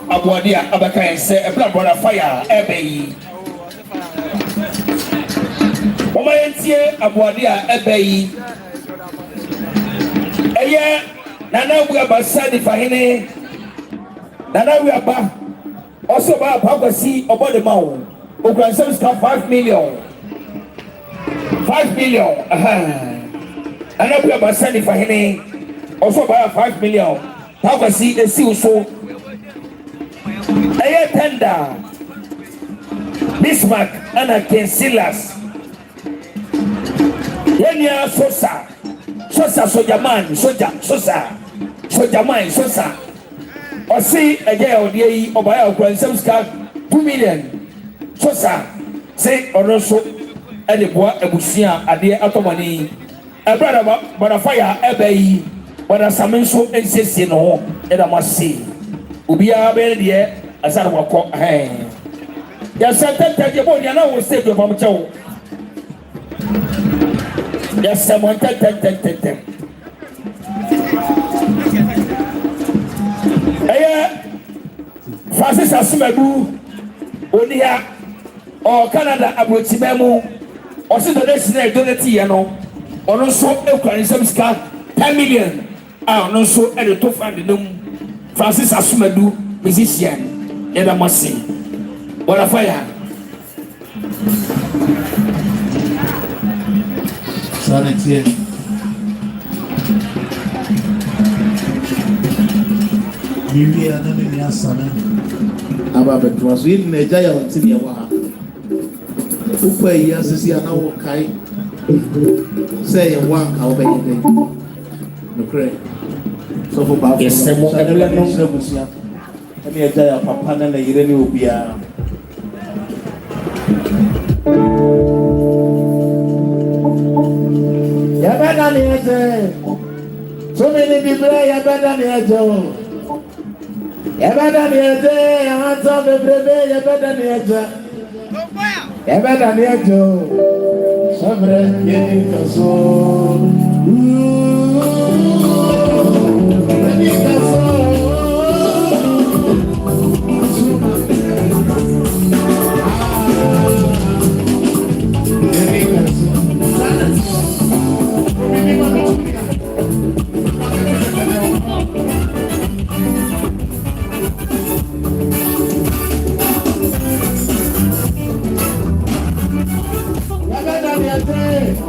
Abuadia Abakan say a blood brother fire ebei. Omayentie Abuadia ebei. Eye nana we abasadi fahine. Nana we aba. Also ba pagasi obo de mawo. Okranse ska 5 million. 5 million. Nana we abasadi fahine. Also ba 5 million. Pagasi esi uso. Aye tender Bismarck and Ken Silas Yenya Sosa Sojaman Sosa Osi Agya Odehyie Obaya Okransemska 2 million Sosa say Oroso Edeboa Ebusia Ade Atomani Brother Bonafire Ebei Bwana Samenso NCC no Edamasi Ubia Bedia Azar Wako ya santa jeboni ana wo stage of amchawo ya samanta tete aya Francis Aseibu Odehyie o Canada abrochimemu o se donation donate ye no ono so ekwanisem ska 10 million ono so e de to fund num Francis Aseibu musician eda masi wala fire sanity bibi ana ni asana aba betwa so yin na jaya ontimi ya wa upa yi asisi ana wo kai say ye wa ka wo be yi no kre so for ba yes mo edela no sebusia ani ya jaya papa na yire ni obia ya bada ni ete so many people ya bada ni ete ya bada ni ete ya hanta bebrebe ya bada ni ete ya bada ni ete sobre ye kaso ni kaso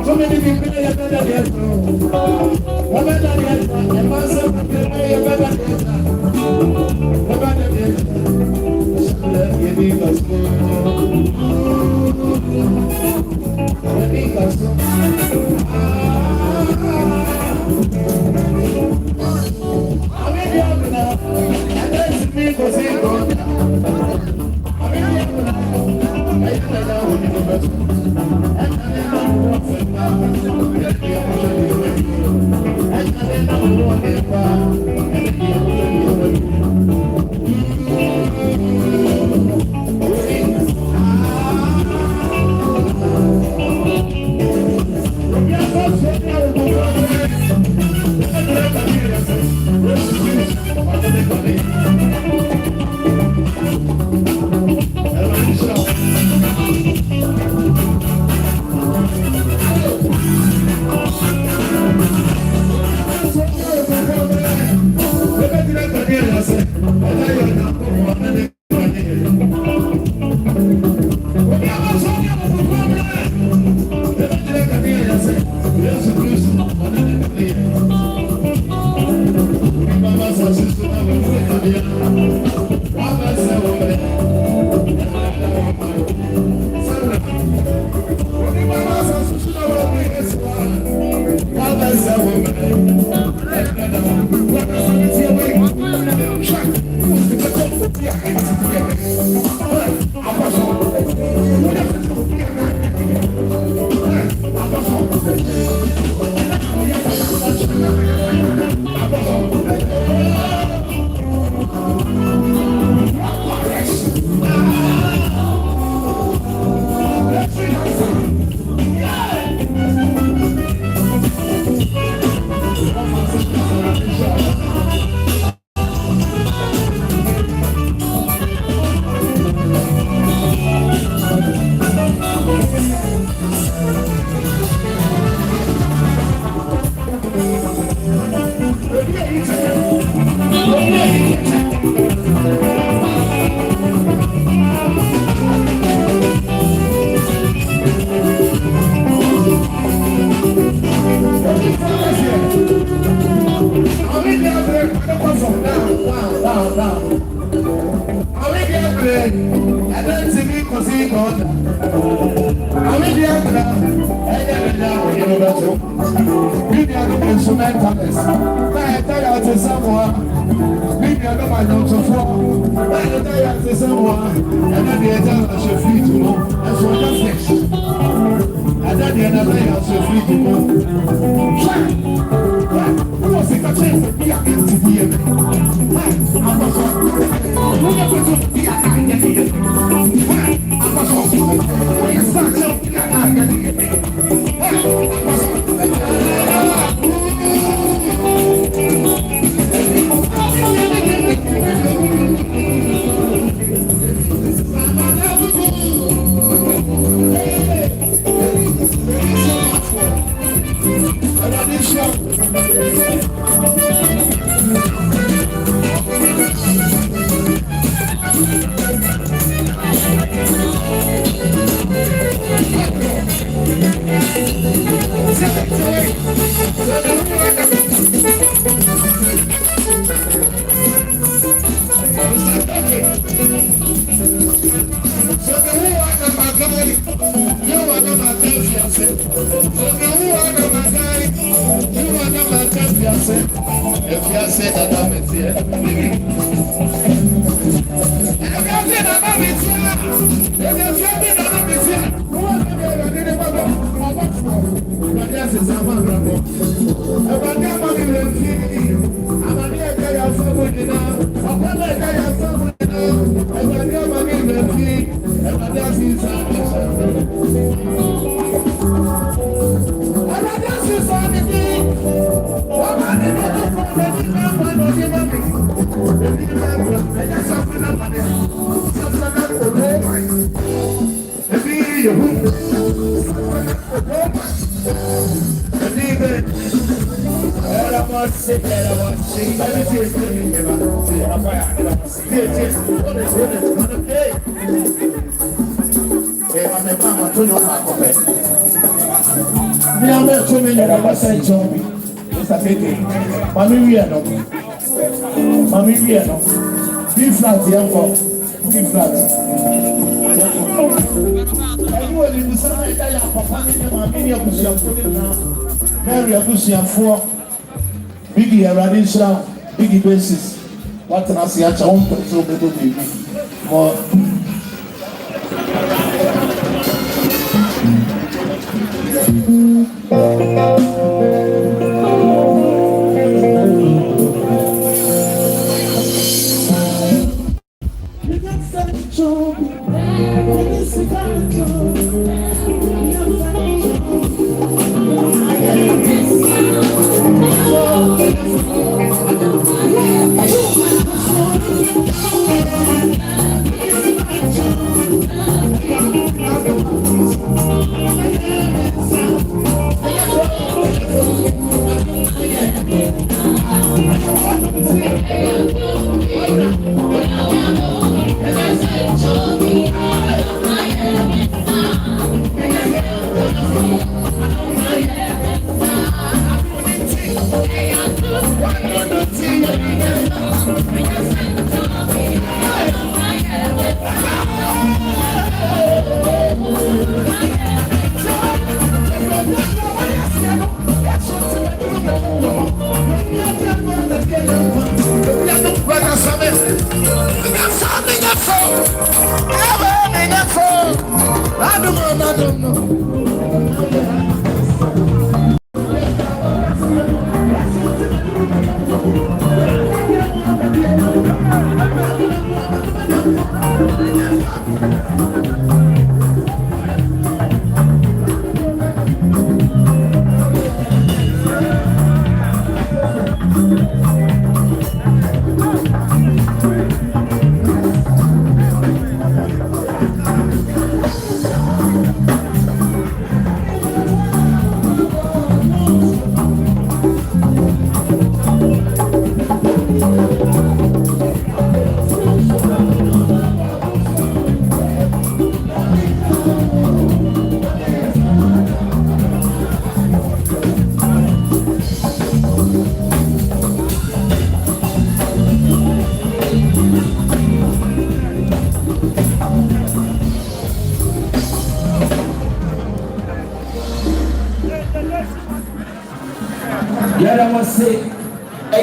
so many people ya bada ni ete ya bada ni ete ya basa bebrebe ya bada ni ete ya bada ni ete sobre ye ni kaso Biggie Radisha, Biggie basis. What an Asiacha, one petrol, baby. More.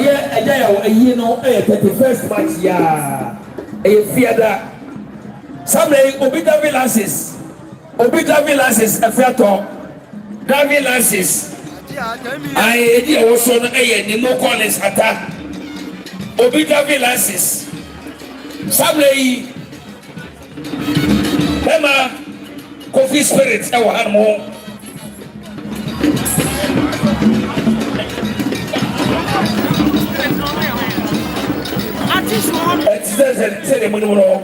Agya you know 31st March ya fiada Sabre obi driving license efiato driving license edi owo no ni no college ata obi driving license Sabre Emma coffee spirit e wa hanmo say the money no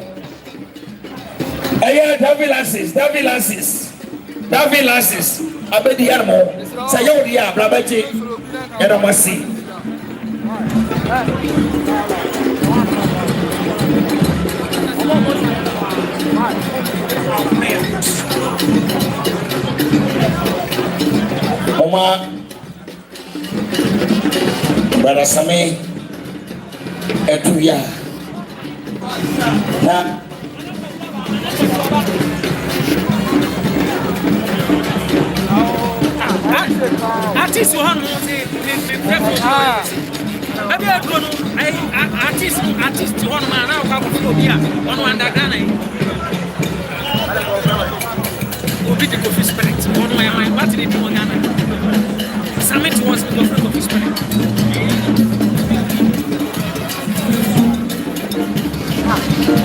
David lances abedi yarmo say you dia brabaji era masi Oma barasame etuya na artist one abi adro no artist one man na kwa ko bia one wonder Ghana obi the coffee spirit one my what did do Ghana summit was the coffee spirit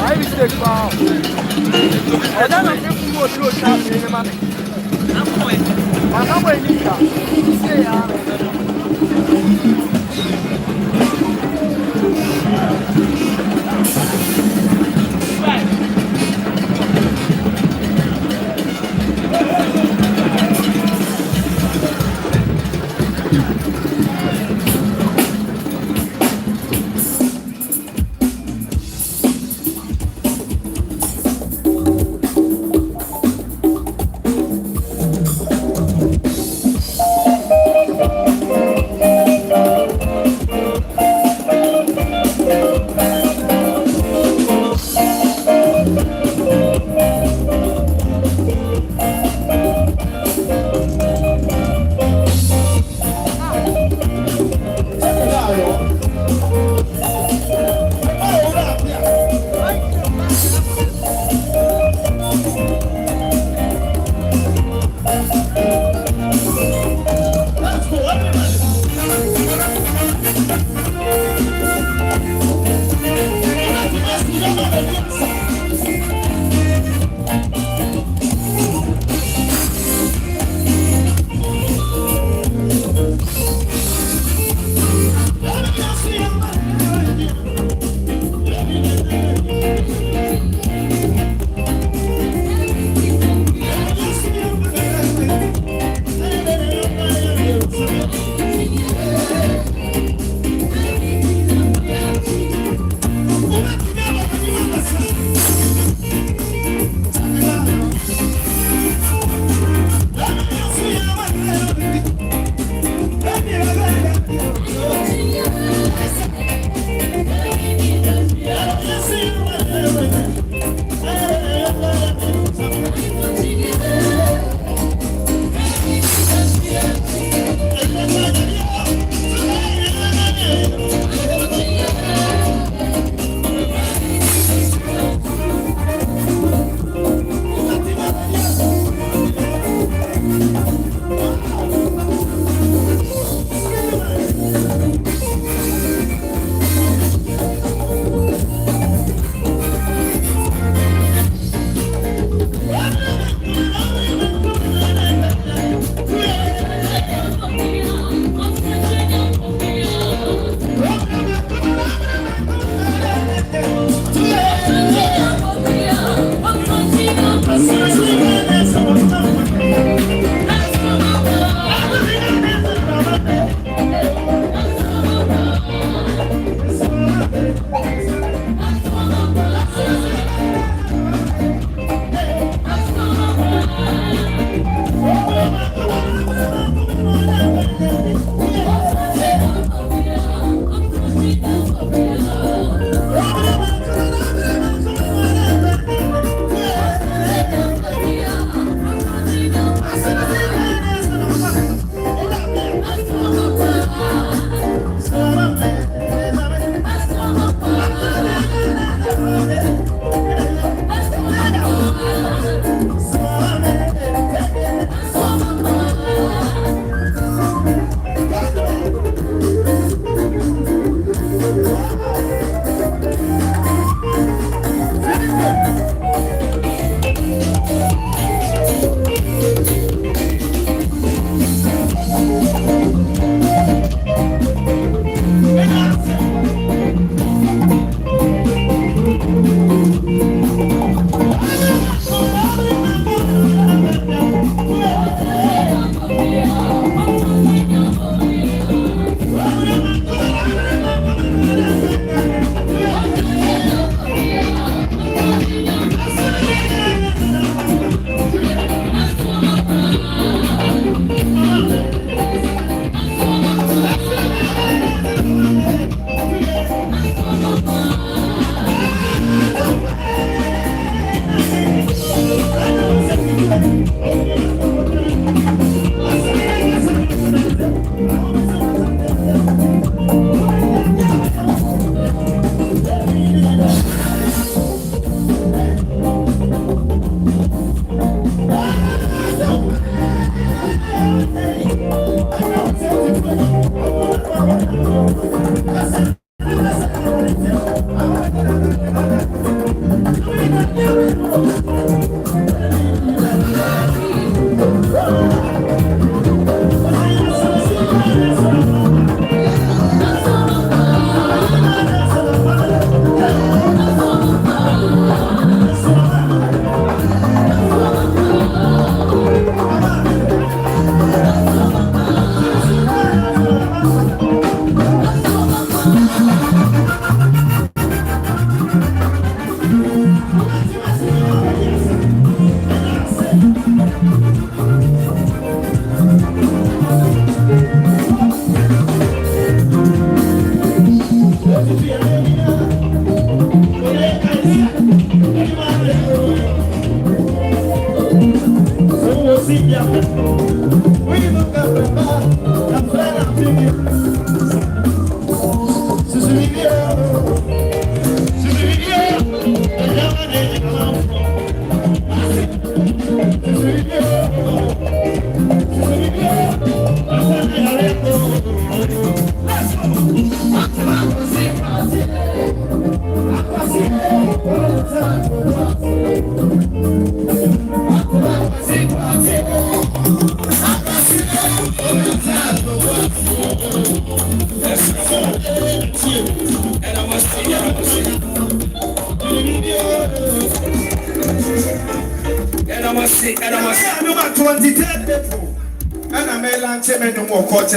I mistake wow. I don't know if you go through that man. I'm going to say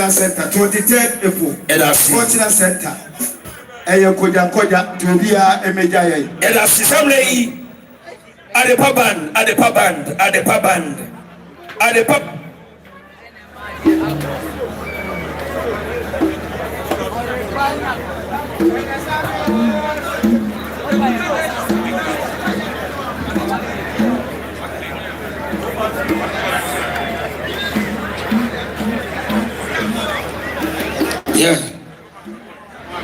Center, 23rd April. Cultural Center. Eyo koja Tobia Emejaye. Ela Sisamley Adepa band. Yeah.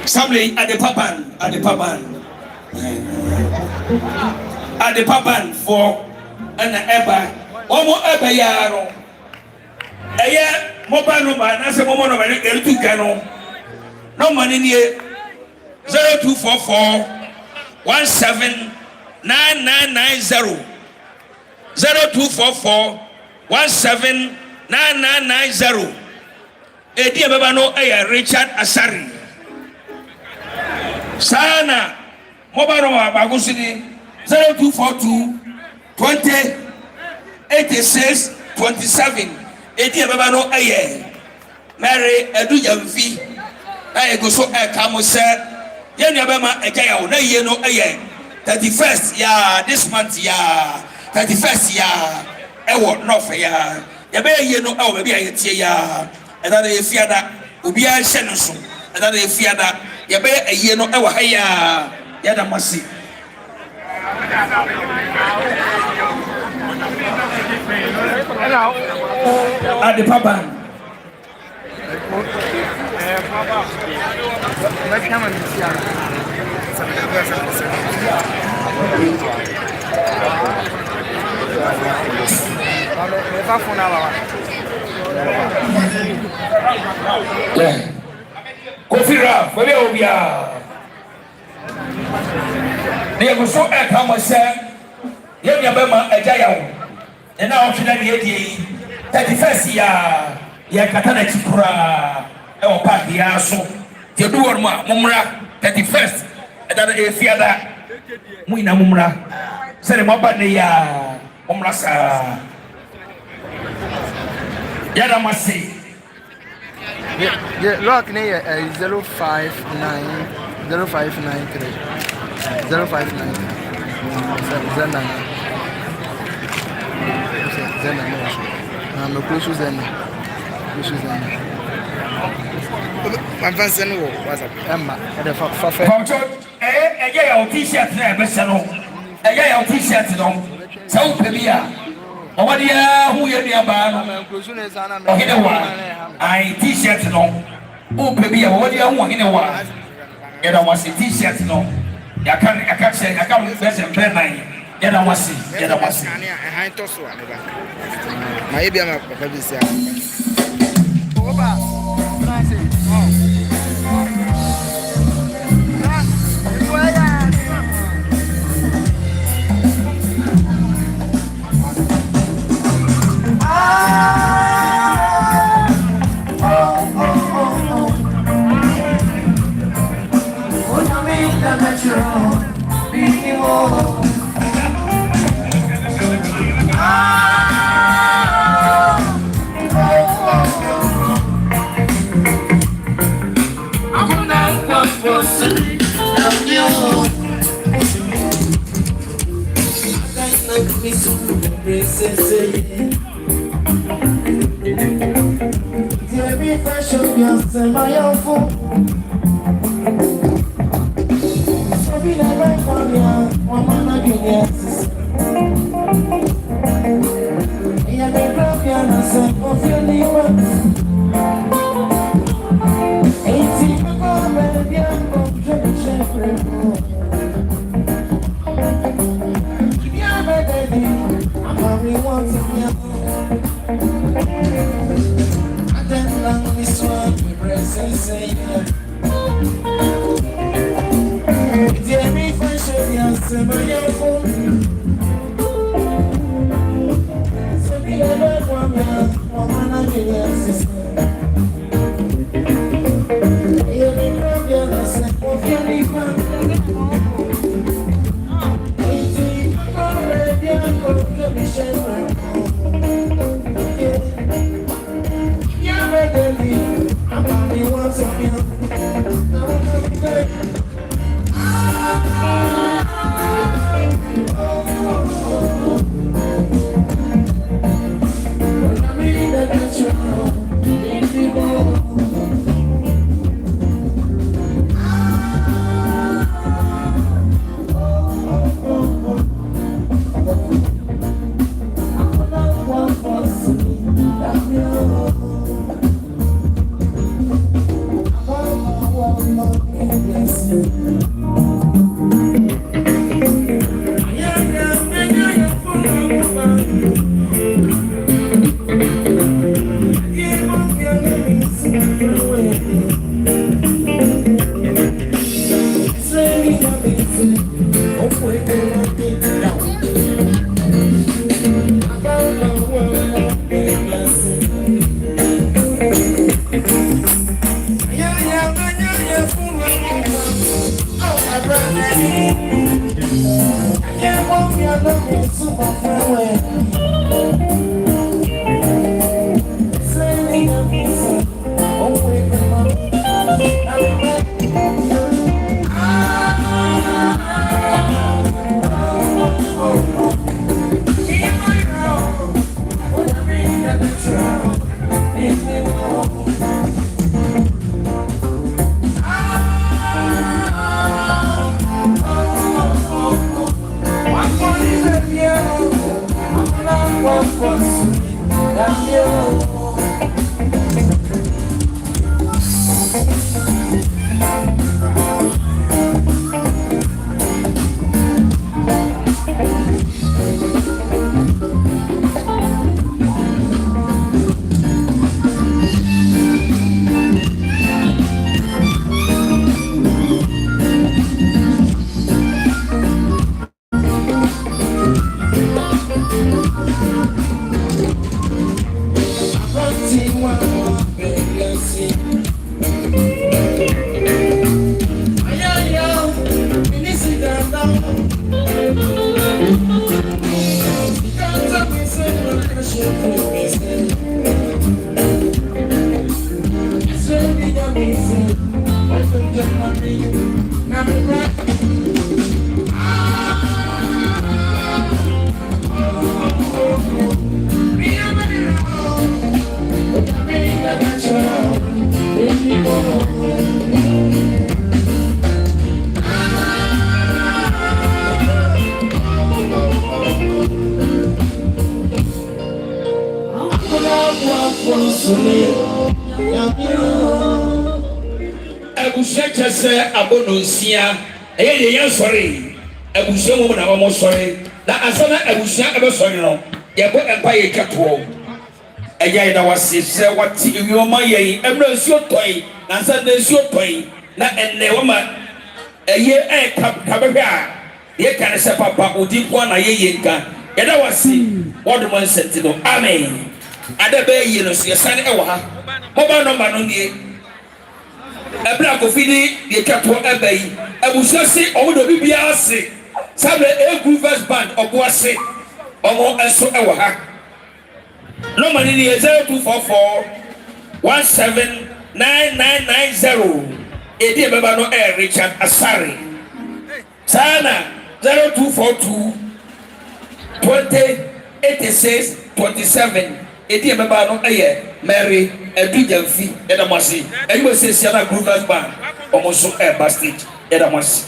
Samley Adepa band for an eba. Omo eba yaro. Eye mobile number na se momo number e tu kanu. No money nie 0244 179990 0244 179990. Edi baba no Richard Asari. Sana mobile number bagusini 0242 20 86 27. Edi baba no Mary Edu Yamfi. I go so come say yen yabama Agya no ye no 31st this month 31st ewo north yabe ye no baby ayetie and that is fiada ubi a shenuso and that is fiada yabe ye no ewo ha yada masi at the papa Kofira, where are we? They were so at how much said, Yabama Agya, and now I'm 31st Katana Chipura, El Patia, so you do one Mumra, 31st, and that is Fiada Muina Mumra, Seremabania, Umrasa Yadamasi. Yeah, lock near 059 0593 I'm a close to them. I'm fancying what's up. Emma, the for your t-shirt there, Mr. No. Your t-shirt, no. So, Pebia. What do you who you're nearby? I t-shirt, no. Oh, Pebia, what do you want in a while? Yet I was a t-shirt, no. I can't say, I can't best and pen nine. Yet I was it. Yet I was it. Maybe I'm a baby. Abusha chese abono nsia eye de yan sori abusha mo na mo sori na asana abusha ebe sori no ye bo empire twato eya ida wase se wati ewioma ye emra nsuo toy na nsa na nsuo toy na enne woma eye kabehwe a ye kan se papa odi ko na ye nka yeda wase wodom nsenti no amen adabe yi no so yesane ewo ha mobile number no nie ebra ko fidi ye kato ebai abusa se omodo bibia ase sabe egu first band obo ase omo enso ewo ha number ni 0244 179990 edi baba no Richard Asari sana 0242 2086 27 edi baba no Mary Edujamfi edamasi eyo se siana groovers band omoso backstage edamasi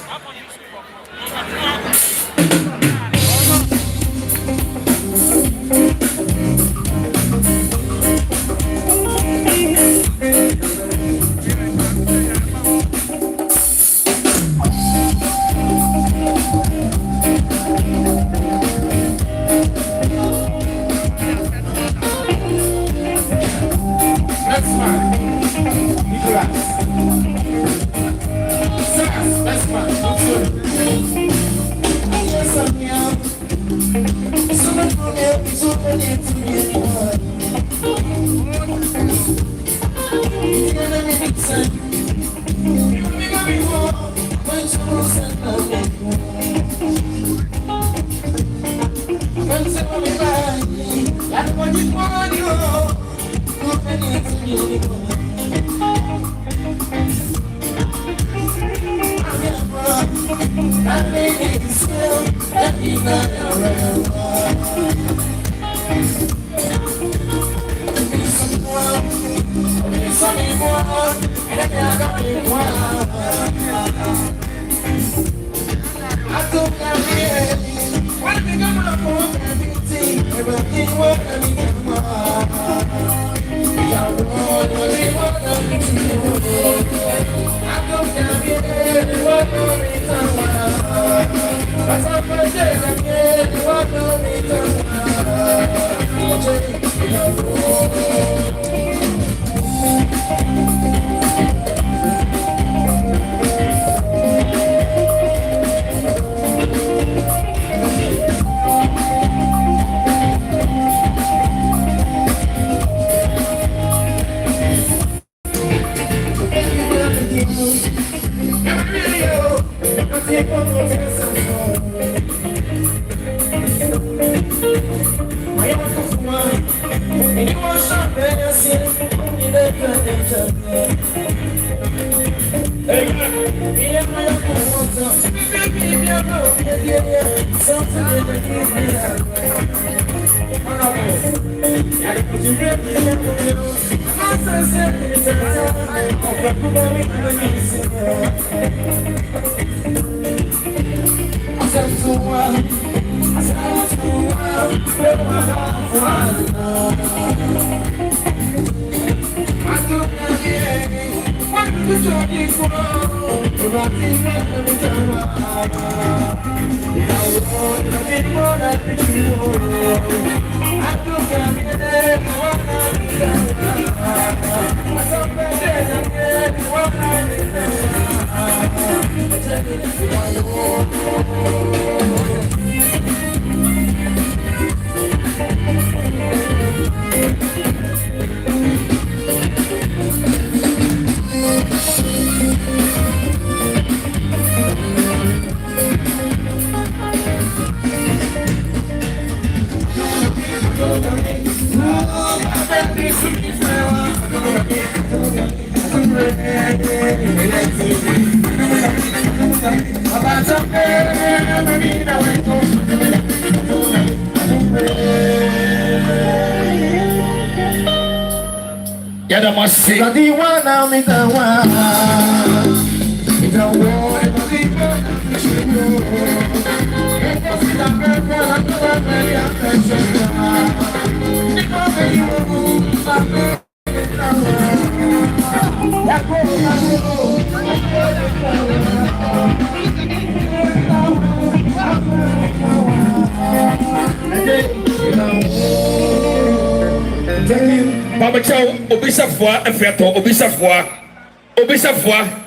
Baba Chow, Obisafwa, Efeto, Obisafwa,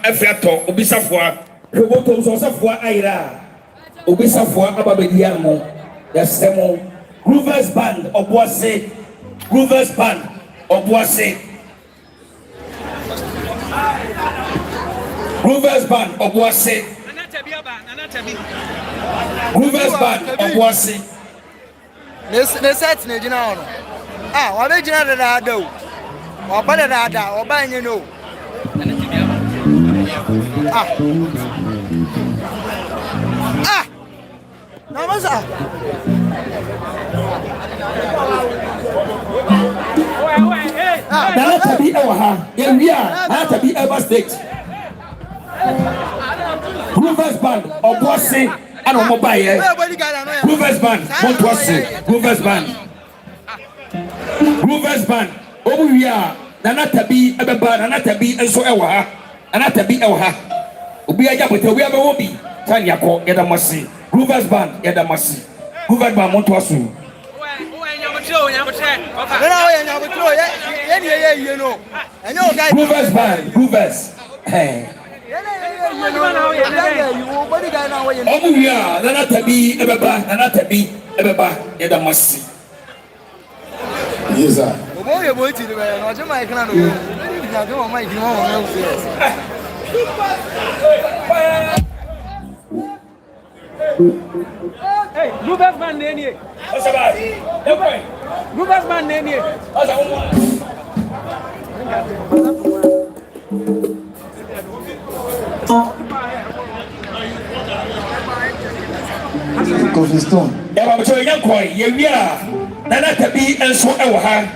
Efeto, Obisafwa, Roboto, Sosafwa, Aira, Obisafwa, Ababediamo, Yasemo, Groovers Band, Obuase, Groovers Band, Obuase, Groovers Band, Obuase, Groovers Band, Obuase. Ne set ne jina ono. Ah, wa be jina da do. Wa ba da, wa ba nye no. Ah. Ah. Na masa. Nana tabi ewa ha. Area, nana tabi ever state. Groovers Band, Obuase, and Omobaye. Groovers Band, Montwase, Groovers Band. Groovers Band, Obuya, Nana tabi ebeba, Nana tabi enso ewa ha. Nana tabi ewa ha. Obiya jabote, obiya bewobi. Tanya ko yedamasi. Groovers Band, yedamasi. Groovers Band, Montwase. Groovers Band, Groovers. Hey. Obuya, Nana tabi ebeba, yedamasi. Yes, sir. Oboye boy ti be no je mai kana no. Ni na go mai di mo mo se. Hey, Groovers Band ne ni. Osaba. Groovers Band ne ni. Coffee Stone. Ya ba so yan koi ye wia nana tabi enso e wo ha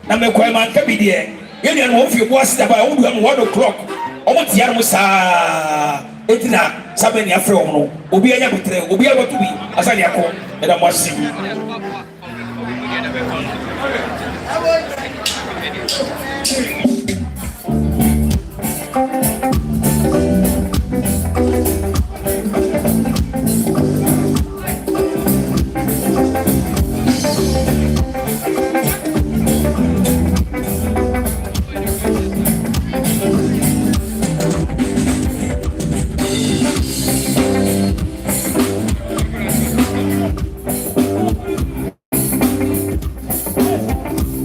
na me koi man ka bi de ye ni no fi bo asida ba wo du am 1 o'clock o mo tiar mo sa etina sabe ni afre o no obi anya betre obi abatu bi asani akọ e da mo asi